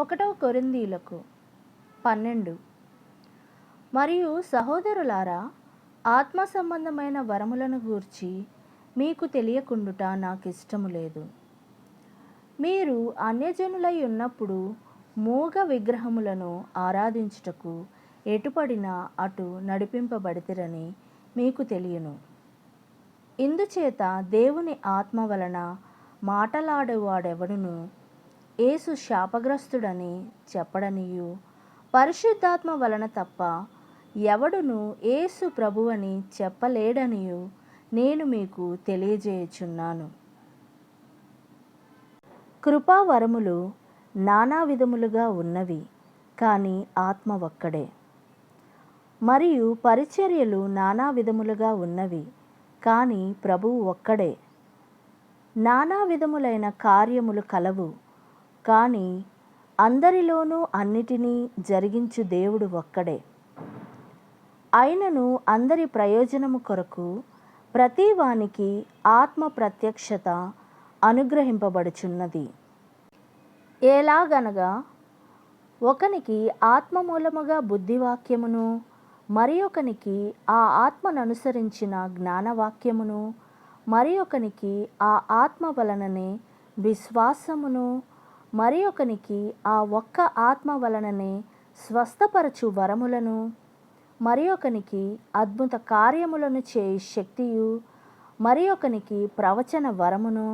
ఒకటవ కొరింథీయులకు 12. మరియు సహోదరులారా, ఆత్మ సంబంధమైన వరములను గూర్చి మీకు తెలియకుండుట నాకిష్టము లేదు. మీరు అన్యజనులై ఉన్నప్పుడు మూగ విగ్రహములను ఆరాధించుటకు ఎటుపడినా అటు నడిపింపబడితిరని మీకు తెలియను. ఇందుచేత దేవుని ఆత్మ వలన మాటలాడేవాడెవడును యేసు శాపగ్రస్తుడని చెప్పడనియు, పరిశుద్ధాత్మ వలన తప్ప ఎవడును యేసు ప్రభువని చెప్పలేడనియు నేను మీకు తెలియజేయుచున్నాను. కృపావరములు నానా విధములుగా ఉన్నవి, కానీ ఆత్మ ఒక్కడే. మరియు పరిచర్యలు నానా విధములుగా ఉన్నవి, కానీ ప్రభువు ఒక్కడే. నానా విధములైన కార్యములు కలవు, కానీ అందరిలోనూ అన్నిటినీ జరిగించు దేవుడు ఒక్కడే. అయినను అందరి ప్రయోజనము కొరకు ప్రతివానికి ఆత్మ ప్రత్యక్షత అనుగ్రహింపబడుచున్నది. ఎలాగనగా ఒకనికి ఆత్మ మూలముగా బుద్ధివాక్యమును, మరి ఒకనికి ఆ ఆత్మననుసరించిన జ్ఞానవాక్యమును, మరి ఒకనికి ఆ ఆత్మ వలననే విశ్వాసమును, మరి ఒకనికి ఆ ఒక్క ఆత్మ వలననే స్వస్థపరచు వరములను, మరి ఒకనికి అద్భుత కార్యములను చేయు శక్తియు, మరి ఒకనికి ప్రవచన వరమును,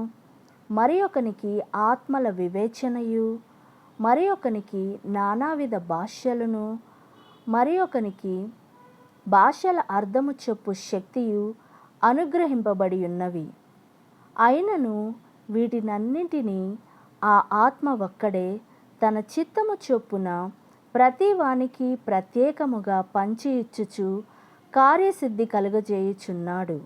మరి ఒకనికి ఆత్మల వివేచనయు, మరి ఒకనికి నానావిధ భాషలను, మరి ఒకనికి భాషల అర్థము చెప్పు శక్తియు అనుగ్రహింపబడి ఉన్నవి. అయినను వీటినన్నింటినీ ఆ ఆత్మ ఒక్కడే తన చిత్తము చొప్పున ప్రతివానికి ప్రత్యేకముగా పంచి ఇచ్చుచు కార్యసిద్ధి కలుగజేయుచున్నాడు.